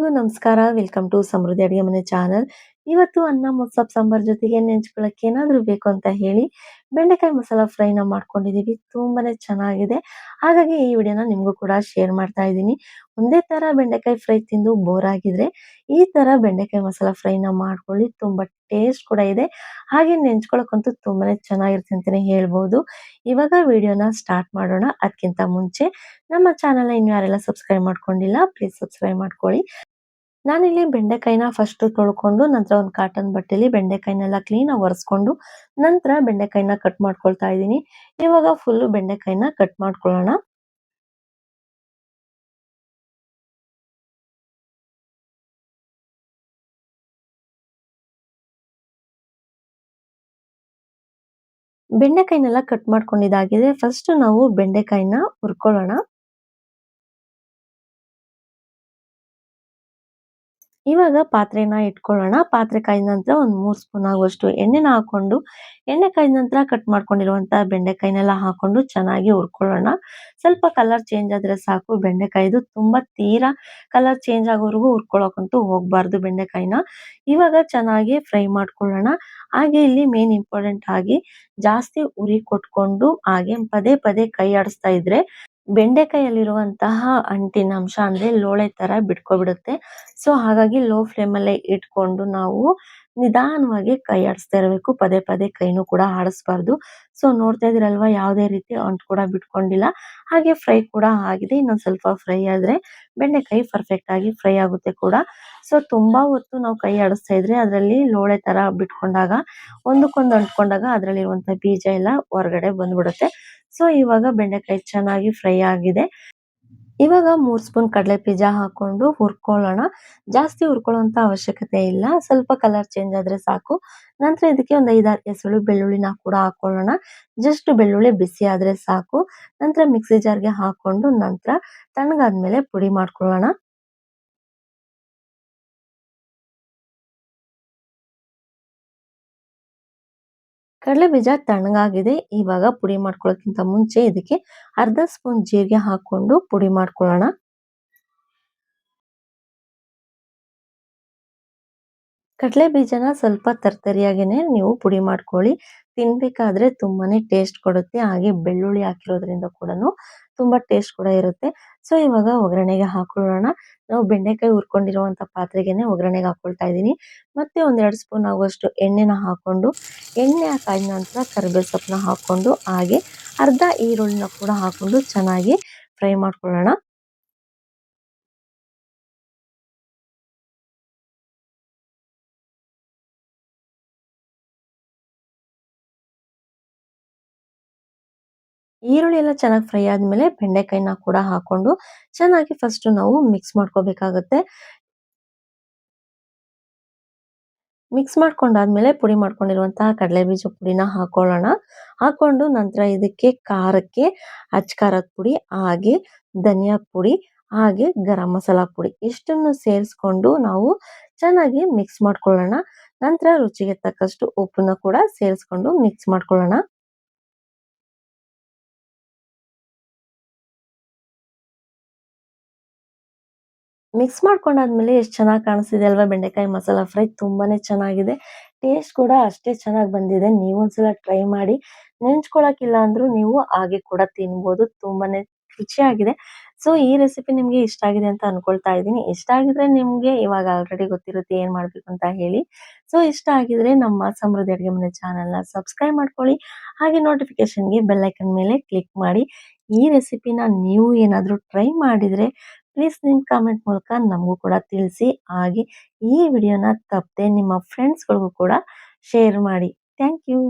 ಎಲ್ರಿಗೂ ನಮಸ್ಕಾರ. Welcome to ಸಮೃದ್ಧಿ ಅಡುಗೆ ಮನೆ ಚಾನಲ್. ಇವತ್ತು ಅನ್ನ ಮೊಸಪ್ ಸಾಂಬಾರ್ ಜೊತೆಗೆ ನೆಂಚ್ಕೊಳ್ಳೋಕೆ ಏನಾದರೂ ಬೇಕು ಅಂತ ಹೇಳಿ ಬೆಂಡೆಕಾಯಿ ಮಸಾಲಾ ಫ್ರೈನ ಮಾಡ್ಕೊಂಡಿದ್ದೀವಿ. ತುಂಬಾನೇ ಚೆನ್ನಾಗಿದೆ. ಹಾಗಾಗಿ ಈ ವಿಡಿಯೋನ ನಿಮಗೂ ಕೂಡ ಶೇರ್ ಮಾಡ್ತಾ ಇದ್ದೀನಿ. ಒಂದೇ ತರ ಬೆಂಡೆಕಾಯಿ ಫ್ರೈ ತಿಂದು ಬೋರ್ ಆಗಿದ್ರೆ ಈ ತರ ಬೆಂಡೆಕಾಯಿ ಮಸಾಲಾ ಫ್ರೈನ ಮಾಡ್ಕೊಳ್ಳಿ. ತುಂಬಾ ಟೇಸ್ಟ್ ಕೂಡ ಇದೆ. ಹಾಗೆ ನೆಂಚ್ಕೊಳ್ಳೋಕಂತೂ ತುಂಬಾನೇ ಚೆನ್ನಾಗಿರುತ್ತೆ ಅಂತಾನೆ ಹೇಳ್ಬೋದು. ಇವಾಗ ವಿಡಿಯೋನ ಸ್ಟಾರ್ಟ್ ಮಾಡೋಣ. ಅದಕ್ಕಿಂತ ಮುಂಚೆ ನಮ್ಮ ಚಾನಲ್‌ನ ಇನ್ನು ಯಾರೆಲ್ಲ ಸಬ್ಸ್ಕ್ರೈಬ್ ಮಾಡ್ಕೊಂಡಿಲ್ಲ ಪ್ಲೀಸ್ ಸಬ್ಸ್ಕ್ರೈಬ್ ಮಾಡ್ಕೊಳ್ಳಿ. ನಾನಿಲ್ಲಿ ಬೆಂಡೆಕಾಯಿನ ಫಸ್ಟ್ ತೊಳ್ಕೊಂಡು ನಂತರ ಒಂದು ಕಾಟನ್ ಬಟ್ಟೆಲಿ ಬೆಂಡೆಕಾಯಿನೆಲ್ಲ ಕ್ಲೀನಾಗಿ ಒರೆಸ್ಕೊಂಡು ನಂತರ ಬೆಂಡೆಕಾಯಿನ ಕಟ್ ಮಾಡ್ಕೊಳ್ತಾ ಇದ್ದೀನಿ. ಇವಾಗ ಫುಲ್ಲು ಬೆಂಡೆಕಾಯಿನ ಕಟ್ ಮಾಡ್ಕೊಳ್ಳೋಣ. ಬೆಂಡೆಕಾಯಿನೆಲ್ಲ ಕಟ್ ಮಾಡ್ಕೊಂಡಿದ್ದಾಗಿದೆ. ಫಸ್ಟ್ ನಾವು ಬೆಂಡೆಕಾಯಿನ ಹುರ್ಕೊಳ್ಳೋಣ. ಇವಾಗ ಪಾತ್ರೆನ ಇಟ್ಕೊಳ್ಳೋಣ. ಪಾತ್ರೆ ಕಾಯ್ದ ನಂತರ ಒಂದು 3 ಸ್ಪೂನ್ ಆಗುವಷ್ಟು ಎಣ್ಣೆನ ಹಾಕೊಂಡು, ಎಣ್ಣೆ ಕಾಯ್ದ ನಂತರ ಕಟ್ ಮಾಡ್ಕೊಂಡಿರುವಂತ ಬೆಂಡೆಕಾಯಿನೆಲ್ಲ ಹಾಕೊಂಡು ಚೆನ್ನಾಗಿ ಹುರ್ಕೊಳ್ಳೋಣ. ಸ್ವಲ್ಪ ಕಲರ್ ಚೇಂಜ್ ಆದ್ರೆ ಸಾಕು ಬೆಂಡೆಕಾಯಿದು. ತುಂಬಾ ತೀರಾ ಕಲರ್ ಚೇಂಜ್ ಆಗೋವರೆಗೂ ಹುರ್ಕೊಳ್ಳೋಕಂತೂ ಹೋಗ್ಬಾರ್ದು ಬೆಂಡೆಕಾಯಿನ. ಇವಾಗ ಚೆನ್ನಾಗಿ ಫ್ರೈ ಮಾಡ್ಕೊಳ್ಳೋಣ. ಹಾಗೆ ಇಲ್ಲಿ ಮೇನ್ ಇಂಪಾರ್ಟೆಂಟ್ ಆಗಿ ಜಾಸ್ತಿ ಉರಿ ಕೊಟ್ಕೊಂಡು ಹಾಗೆ ಪದೇ ಪದೇ ಕೈ ಆಡಿಸ್ತಾ ಇದ್ರೆ ಬೆಂಡೆಕಾಯಲ್ಲಿರುವಂತಹ ಅಂಟಿನಂಶ ಅಂದ್ರೆ ಲೋಳೆ ತರ ಬಿಟ್ಕೊಬಿಡುತ್ತೆ. ಸೊ ಹಾಗಾಗಿ ಲೋ ಫ್ಲೇಮ್ ಅಲ್ಲೇ ಇಟ್ಕೊಂಡು ನಾವು ನಿಧಾನವಾಗಿ ಕೈ ಆಡಿಸ್ತಾ ಇರಬೇಕು. ಪದೇ ಪದೇ ಕೈನೂ ಕೂಡ ಆಡಿಸ್ಬಾರ್ದು. ಸೊ ನೋಡ್ತಾ ಇದೀರಲ್ವಾ ಯಾವುದೇ ರೀತಿ ಅಂಟು ಕೂಡ ಬಿಟ್ಕೊಂಡಿಲ್ಲ. ಹಾಗೆ ಫ್ರೈ ಕೂಡ ಆಗಿದೆ. ಇನ್ನೊಂದ್ ಸ್ವಲ್ಪ ಫ್ರೈ ಆದ್ರೆ ಬೆಂಡೆಕಾಯಿ ಪರ್ಫೆಕ್ಟ್ ಆಗಿ ಫ್ರೈ ಆಗುತ್ತೆ ಕೂಡ. ಸೊ ತುಂಬಾ ಹೊತ್ತು ನಾವು ಕೈ ಆಡಿಸ್ತಾ ಇದ್ರೆ ಅದರಲ್ಲಿ ಲೋಳೆ ತರ ಬಿಟ್ಕೊಂಡಾಗ ಒಂದಕ್ಕೊಂದು ಅಂಟ್ಕೊಂಡಾಗ ಅದರಲ್ಲಿರುವಂತ ಬೀಜ ಎಲ್ಲ ಹೊರಗಡೆ ಬಂದ್ಬಿಡುತ್ತೆ. ಸೊ ಇವಾಗ ಬೆಂಡೆಕಾಯಿ ಚೆನ್ನಾಗಿ ಫ್ರೈ ಆಗಿದೆ. ಇವಾಗ 3 ಸ್ಪೂನ್ ಕಡಲೆ ಬೀಜ ಹಾಕೊಂಡು ಹುರ್ಕೊಳ್ಳೋಣ. ಜಾಸ್ತಿ ಹುರ್ಕೊಳ್ಳೋಂತ ಅವಶ್ಯಕತೆ ಇಲ್ಲ. ಸ್ವಲ್ಪ ಕಲರ್ ಚೇಂಜ್ ಆದ್ರೆ ಸಾಕು. ನಂತರ ಇದಕ್ಕೆ ಒಂದು 5-6 ಎಸಳು ಬೆಳ್ಳುಳ್ಳಿನ ಕೂಡ ಹಾಕೊಳ್ಳೋಣ. ಜಸ್ಟ್ ಬೆಳ್ಳುಳ್ಳಿ ಬಿಸಿ ಆದ್ರೆ ಸಾಕು. ನಂತರ ಮಿಕ್ಸಿ ಜಾರ್‌ಗೆ ಹಾಕೊಂಡು ನಂತರ ತಣ್ಣಗಾದ್ಮೇಲೆ ಪುಡಿ ಮಾಡ್ಕೊಳ್ಳೋಣ. ಕಡಲೆ ಬೀಜ ತಣ್ಣಗಾಗಿದೆ. ಇವಾಗ ಪುಡಿ ಮಾಡ್ಕೊಳ್ಳೋಕ್ಕಿಂತ ಮುಂಚೆ ಇದಕ್ಕೆ ಅರ್ಧ ಸ್ಪೂನ್ ಜೀರಿಗೆ ಹಾಕೊಂಡು ಪುಡಿ ಮಾಡ್ಕೊಳ್ಳೋಣ. ಕಡಲೆ ಬೀಜನ ಸ್ವಲ್ಪ ತರ್ತರಿಯಾಗಿನೇ ನೀವು ಪುಡಿ ಮಾಡ್ಕೊಳ್ಳಿ. ತಿನ್ಬೇಕಾದ್ರೆ ತುಂಬಾನೇ ಟೇಸ್ಟ್ ಕೊಡುತ್ತೆ. ಹಾಗೆ ಬೆಳ್ಳುಳ್ಳಿ ಹಾಕಿರೋದ್ರಿಂದ ಕೂಡನು ತುಂಬಾ ಟೇಸ್ಟ್ ಕೂಡ ಇರುತ್ತೆ. ಸೊ ಇವಾಗ ಒಗ್ಗರಣೆಗೆ ಹಾಕೊಳ್ಳೋಣ. ನಾವು ಬೆಂಡೆಕಾಯಿ ಹುರ್ಕೊಂಡಿರುವಂತ ಪಾತ್ರೆಗೆನೆ ಒಗ್ಗರಣೆಗೆ ಹಾಕೊಳ್ತಾ ಇದ್ದೀನಿ. ಮತ್ತೆ ಒಂದ್ 2 ಸ್ಪೂನ್ ಆಗುವಷ್ಟು ಎಣ್ಣೆನ ಹಾಕೊಂಡು ಎಣ್ಣೆ ಕಾಯ್ದ ನಂತರ ಕರಿಬೇವು ಸೊಪ್ಪನ್ನ ಹಾಕೊಂಡು ಹಾಗೆ ಅರ್ಧ ಈರುಳ್ಳಿನ ಕೂಡ ಹಾಕೊಂಡು ಚೆನ್ನಾಗಿ ಫ್ರೈ ಮಾಡ್ಕೊಳ್ಳೋಣ. ಈರುಳ್ಳಿ ಎಲ್ಲ ಚೆನ್ನಾಗಿ ಫ್ರೈ ಆದ್ಮೇಲೆ ಬೆಂಡೆಕಾಯಿನ ಕೂಡ ಹಾಕೊಂಡು ಚೆನ್ನಾಗಿ ಫಸ್ಟ್ ನಾವು ಮಿಕ್ಸ್ ಮಾಡ್ಕೋಬೇಕಾಗತ್ತೆ. ಮಿಕ್ಸ್ ಮಾಡ್ಕೊಂಡಾದ್ಮೇಲೆ ಪುಡಿ ಮಾಡ್ಕೊಂಡಿರುವಂತಹ ಕಡಲೆ ಬೀಜ ಪುಡಿನ ಹಾಕೊಳ್ಳೋಣ. ಹಾಕೊಂಡು ನಂತರ ಇದಕ್ಕೆ ಖಾರಕ್ಕೆ ಅಚ್ ಖಾರದ ಪುಡಿ ಹಾಗೆ ಧನಿಯಾ ಪುಡಿ ಹಾಗೆ ಗರಂ ಮಸಾಲಾ ಪುಡಿ ಇಷ್ಟನ್ನು ಸೇರಿಸ್ಕೊಂಡು ನಾವು ಚೆನ್ನಾಗಿ ಮಿಕ್ಸ್ ಮಾಡ್ಕೊಳ್ಳೋಣ. ನಂತರ ರುಚಿಗೆ ತಕ್ಕಷ್ಟು ಉಪ್ಪನ್ನ ಕೂಡ ಸೇರಿಸ್ಕೊಂಡು ಮಿಕ್ಸ್ ಮಾಡ್ಕೊಳ್ಳೋಣ. ಮಿಕ್ಸ್ ಮಾಡ್ಕೊಂಡಾದ್ಮೇಲೆ ಎಷ್ಟು ಚೆನ್ನಾಗಿ ಕಾಣಿಸ್ತಿದೆ ಅಲ್ವಾ ಬೆಂಡೆಕಾಯಿ ಮಸಾಲಾ ಫ್ರೈ ತುಂಬಾನೇ ಚೆನ್ನಾಗಿದೆ. ಟೇಸ್ಟ್ ಕೂಡ ಅಷ್ಟೇ ಚೆನ್ನಾಗಿ ಬಂದಿದೆ. ನೀವು ಒಂದ್ಸಲ ಟ್ರೈ ಮಾಡಿ. ನೆಂಚ್ಕೊಳಕ್ಕಿಲ್ಲ ಅಂದ್ರೂ ನೀವು ಹಾಗೆ ಕೂಡ ತಿನ್ಬೋದು. ತುಂಬಾನೇ ರುಚಿಯಾಗಿದೆ. ಸೊ ಈ ರೆಸಿಪಿ ನಿಮ್ಗೆ ಇಷ್ಟ ಆಗಿದೆ ಅಂತ ಅನ್ಕೊಳ್ತಾ ಇದ್ದೀನಿ. ಇಷ್ಟ ಆಗಿದ್ರೆ ನಿಮ್ಗೆ ಇವಾಗ ಆಲ್ರೆಡಿ ಗೊತ್ತಿರುತ್ತೆ ಏನ್ ಮಾಡ್ಬೇಕು ಅಂತ ಹೇಳಿ. ಸೊ ಇಷ್ಟ ಆಗಿದ್ರೆ ನಮ್ಮ ಸಮೃದ್ಧಿ ಅಡುಗೆ ಮನೆ ಚಾನಲ್‌ನ ಸಬ್ಸ್ಕ್ರೈಬ್ ಮಾಡ್ಕೊಳ್ಳಿ. ಹಾಗೆ ನೋಟಿಫಿಕೇಶನ್‌ಗೆ ಬೆಲ್ ಐಕಾನ್ ಮೇಲೆ ಕ್ಲಿಕ್ ಮಾಡಿ. ಈ ರೆಸಿಪಿನ ನೀವು ಏನಾದ್ರೂ ಟ್ರೈ ಮಾಡಿದ್ರೆ ಪ್ಲೀಸ್ ನಿಮ್ ಕಾಮೆಂಟ್ ಮೂಲಕ ನಮಗೂ ಕೂಡ ತಿಳಿಸಿ. ಹಾಗೆ ಈ ವಿಡಿಯೋನ ತಪ್ಪದೆ ನಿಮ್ಮ ಫ್ರೆಂಡ್ಸ್‌ಗಳಿಗೂ ಕೂಡ ಶೇರ್ ಮಾಡಿ. Thank you.